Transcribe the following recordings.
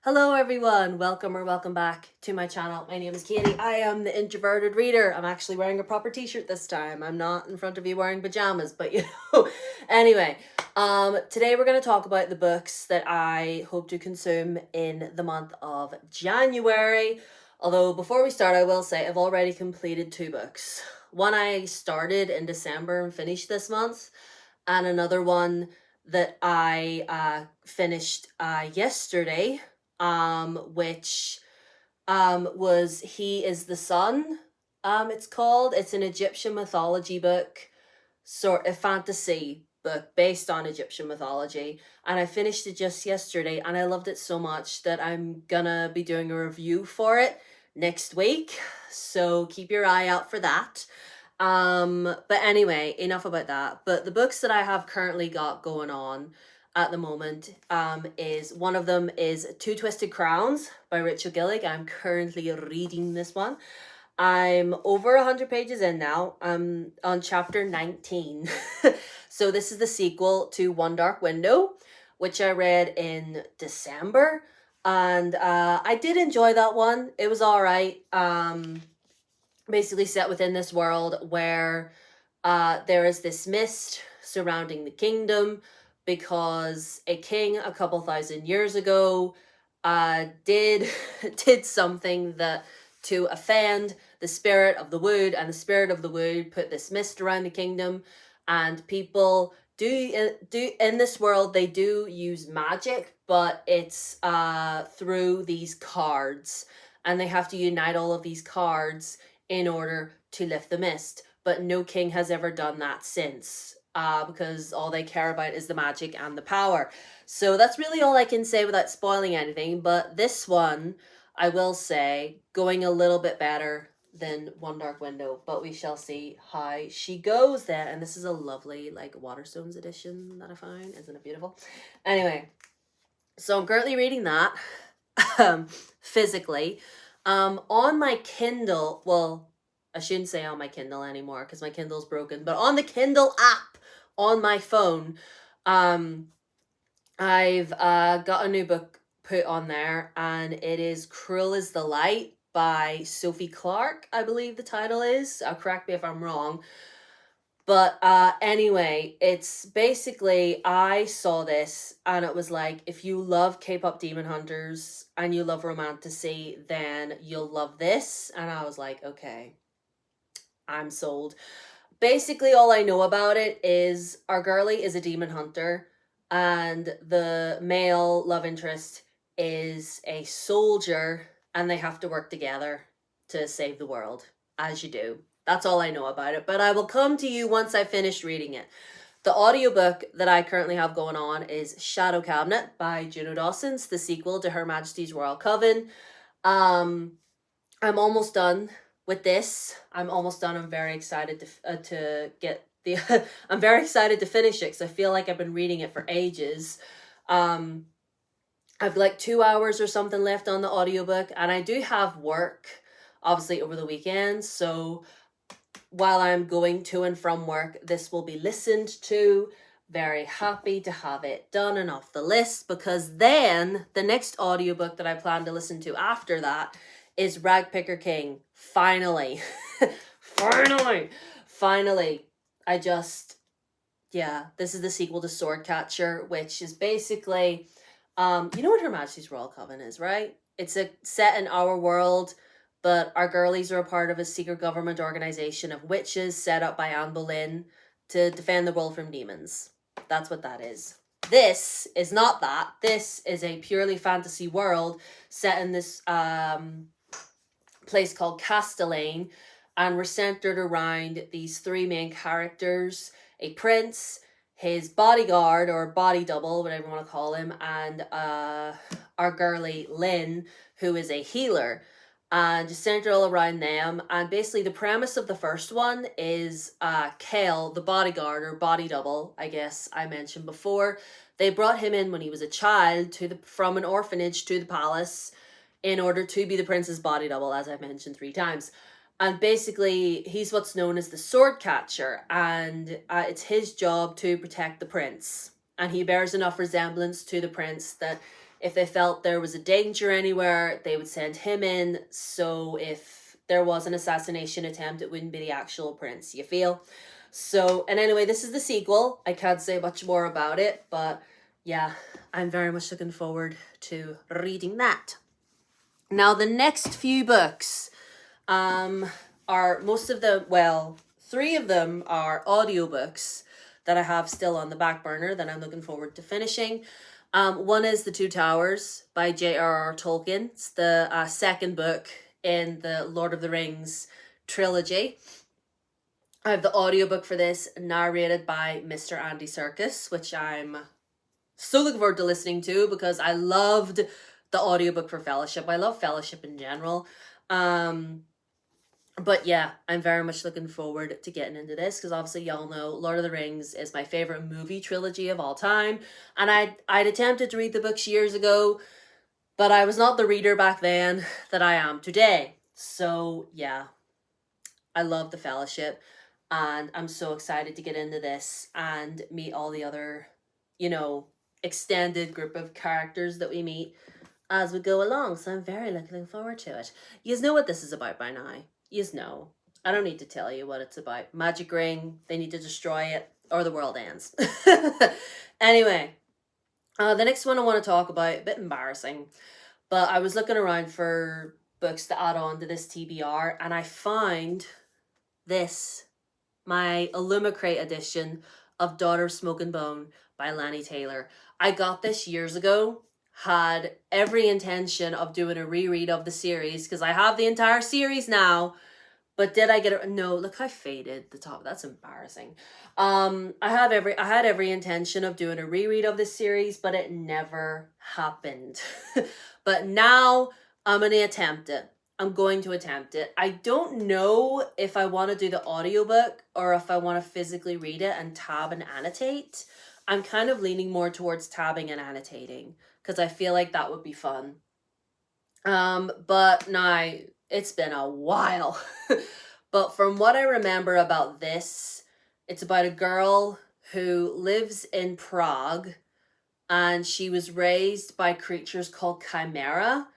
Hello everyone, welcome or welcome back to my channel. My name is Katie. I am the Introverted Reader. I'm actually wearing a proper t-shirt this time. I'm not in front of you wearing pajamas, but you know. Anyway, today we're going to talk about the books that I hope to consume in the month of January. Although before we start, I will say I've already completed 2 books. One I started in December and finished this month, and another one that I finished yesterday, which was He is the Sun. It's called. It's an Egyptian mythology book, sort of fantasy book based on Egyptian mythology, and I finished it just yesterday, and I loved it so much that I'm gonna be doing a review for it next week. So keep your eye out for that. But anyway, enough about that. But the books that I have currently got going on at the moment, is one of them is Two Twisted Crowns by Rachel Gillig. I'm currently reading this one. I'm over 100 pages in now. I'm on chapter 19. So this is the sequel to One Dark Window, which I read in December. And I did enjoy that one. It was all right. Basically set within this world where there is this mist surrounding the kingdom because a king a couple thousand years ago did did something that to offend the spirit of the wood, and the spirit of the wood put this mist around the kingdom, and people do in this world they do use magic, but it's through these cards, and they have to unite all of these cards in order to lift the mist. But no king has ever done that since, because all they care about is the magic and the power. So that's really all I can say without spoiling anything. But this one, I will say, going a little bit better than One Dark Window, but we shall see how she goes then. And this is a lovely, like, Waterstones edition that I find. Isn't it beautiful? Anyway, so I'm currently reading that physically. On my Kindle, well, I shouldn't say on my Kindle anymore because my Kindle's broken, but on the Kindle app on my phone, I've got a new book put on there, and it is Cruel is the Light by Sophie Clark, I believe the title is. Correct me if I'm wrong. But anyway, it's basically, I saw this and it was like, if you love K-pop Demon Hunters and you love romantasy, then you'll love this. And I was like, okay, I'm sold. Basically, all I know about it is our girlie is a demon hunter, and the male love interest is a soldier, and they have to work together to save the world, as you do. That's all I know about it, but I will come to you once I finish reading it. The audiobook that I currently have going on is Shadow Cabinet by Juno Dawson's, the sequel to Her Majesty's Royal Coven. I'm almost done with this. I'm almost done. I'm very excited to get the I'm very excited to finish it because I feel like I've been reading it for ages. I've like 2 hours or something left on the audiobook, and I do have work obviously over the weekend, so while I'm going to and from work, this will be listened to. Very happy to have it done and off the list, because then the next audiobook that I plan to listen to after that is Ragpicker King. Finally. Finally. I just, yeah, this is the sequel to Swordcatcher, which is basically, you know what Her Majesty's Royal Coven is, right? It's a set in our world, but our girlies are a part of a secret government organization of witches set up by Anne Boleyn to defend the world from demons. That's what that is. This is not that. This is a purely fantasy world set in this place called Castellane, and we're centered around these 3 main characters: a prince, his bodyguard or body double, whatever you want to call him, and our girlie Lynn, who is a healer, and just centered all around them. And basically the premise of the first one is Kel, the bodyguard or body double, I guess I mentioned before. They brought him in when he was a child from an orphanage to the palace in order to be the prince's body double, as I've mentioned 3 times. And basically, he's what's known as the sword catcher, and it's his job to protect the prince. And he bears enough resemblance to the prince that If they felt there was a danger anywhere, they would send him in. So if there was an assassination attempt, it wouldn't be the actual prince, you feel? So, and anyway, this is the sequel. I can't say much more about it, but yeah, I'm very much looking forward to reading that. Now, the next few books are most of them, well, 3 of them are audiobooks that I have still on the back burner that I'm looking forward to finishing. One is The Two Towers by J.R.R. Tolkien. It's the second book in the Lord of the Rings trilogy. I have the audiobook for this narrated by Mr. Andy Serkis, which I'm so looking forward to listening to because I loved the audiobook for Fellowship. I love Fellowship in general. But yeah, I'm very much looking forward to getting into this because obviously y'all know Lord of the Rings is my favorite movie trilogy of all time. And I'd attempted to read the books years ago, but I was not the reader back then that I am today. So yeah, I love the Fellowship and I'm so excited to get into this and meet all the other, extended group of characters that we meet as we go along. So I'm very looking forward to it. You know what this is about by now. You know. I don't need to tell you what it's about. Magic ring, they need to destroy it, or the world ends. Anyway, the next one I want to talk about, a bit embarrassing, but I was looking around for books to add on to this TBR, and I found this, my Illumicrate edition of Daughter of Smoke and Bone by Lani Taylor. I got this years ago, had every intention of doing a reread of the series because I have the entire series now. But did I get it? No, look how faded the top. That's embarrassing. I had every intention of doing a reread of this series, but it never happened. But now I'm going to attempt it. I'm going to attempt it. I don't know if I want to do the audiobook or if I want to physically read it and tab and annotate. I'm kind of leaning more towards tabbing and annotating because I feel like that would be fun. But now it's been a while. But from what I remember about this, it's about a girl who lives in Prague and she was raised by creatures called chimera.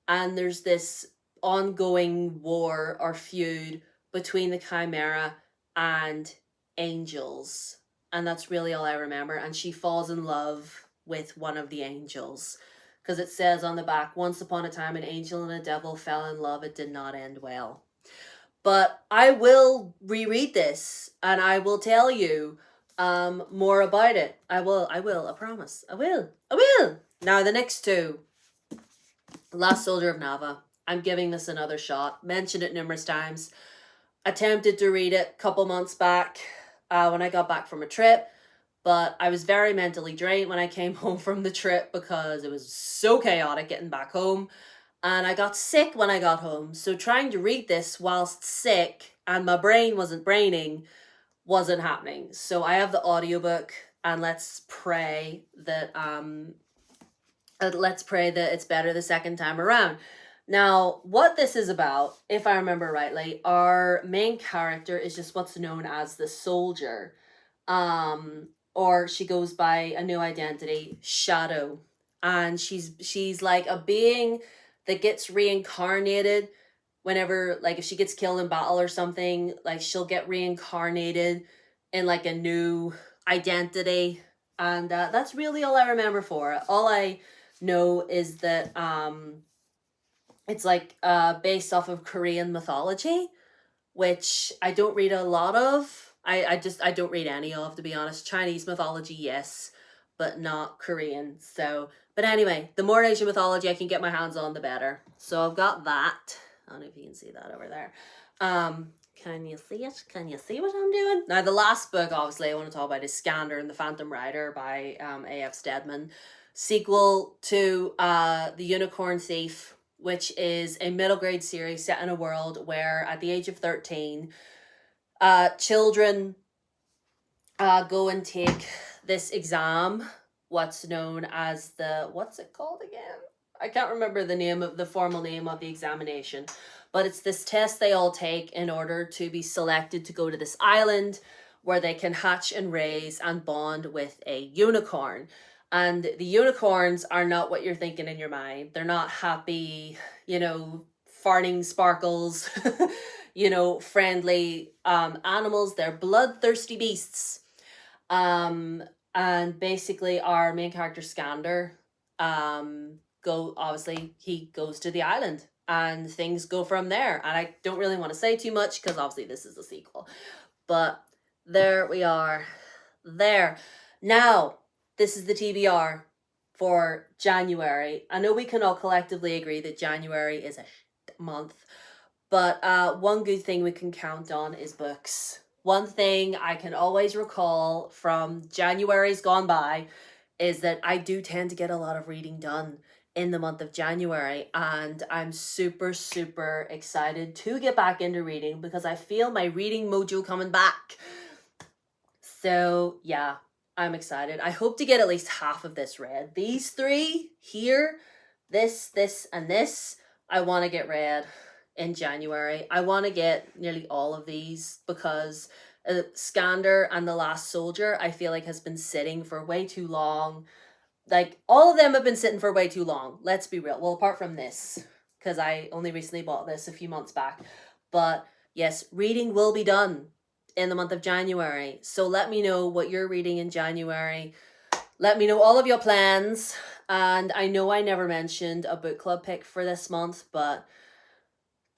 And there's this ongoing war or feud between the chimera and angels. And that's really all I remember. And she falls in love with one of the angels. Because it says on the back, once upon a time, an angel and a devil fell in love. It did not end well. But I will reread this and I will tell you more about it. I will, I promise. I will. Now the next 2. Last Soldier of Nava. I'm giving this another shot. Mentioned it numerous times. Attempted to read it a couple months back when I got back from a trip. But I was very mentally drained when I came home from the trip because it was so chaotic getting back home. And I got sick when I got home. So trying to read this whilst sick and my brain wasn't braining wasn't happening. So I have the audiobook and let's pray that it's better the second time around. Now, what this is about, if I remember rightly, our main character is just what's known as the soldier. Or she goes by a new identity, Shadow. And she's like a being that gets reincarnated whenever, like if she gets killed in battle or something, like she'll get reincarnated in like a new identity. And that's really all I remember for it. All I know is that it's like based off of Korean mythology, which I don't read a lot of. I don't read any of, to be honest. Chinese mythology, yes, but not Korean. So, but anyway, the more Asian mythology I can get my hands on, the better. So I've got that. I don't know if you can see that over there. Can you see it? Can you see what I'm doing? Now, the last book, obviously, I want to talk about is Skander and the Phantom Rider by A.F. Steadman. Sequel to The Unicorn Thief, which is a middle grade series set in a world where at the age of 13, children go and take this exam, what's known as what's it called again? I can't remember the formal name of the examination, but it's this test they all take in order to be selected to go to this island where they can hatch and raise and bond with a unicorn. And the unicorns are not what you're thinking in your mind. They're not happy, farting sparkles, friendly animals. They're bloodthirsty beasts. Um, and basically, our main character, Skander, obviously, he goes to the island and things go from there. And I don't really want to say too much because obviously this is a sequel. But there we are. There. Now, this is the TBR for January. I know we can all collectively agree that January is a month, but one good thing we can count on is books. One thing I can always recall from January's gone by is that I do tend to get a lot of reading done in the month of January, and I'm super, super excited to get back into reading because I feel my reading mojo coming back. So yeah, I'm excited. I hope to get at least half of this read. These three here, this, and this, I want to get read in January. I want to get nearly all of these because Skander and The Last Soldier, I feel like has been sitting for way too long. Like, all of them have been sitting for way too long. Let's be real. Well, apart from this, because I only recently bought this a few months back. But yes, reading will be done in the month of January. So let me know what you're reading in January. Let me know all of your plans. And I know I never mentioned a book club pick for this month, but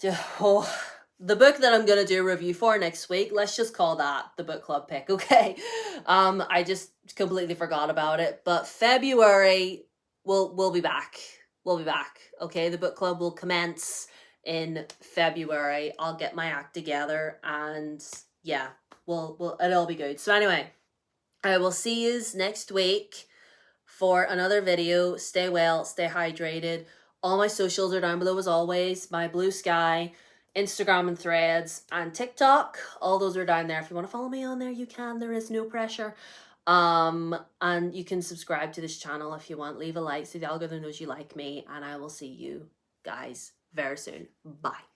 the book that I'm gonna do a review for next week, let's just call that the book club pick, okay? I just completely forgot about it, but February we'll be back. We'll be back, okay? The book club will commence in February. I'll get my act together, and yeah, we'll it'll be good. So anyway, I will see you next week for another video. Stay well, stay hydrated. All my socials are down below as always. My Blue Sky, Instagram and Threads, and TikTok. All those are down there. If you want to follow me on there, you can. There is no pressure. And you can subscribe to this channel if you want. Leave a like so the algorithm knows you like me. And I will see you guys very soon. Bye.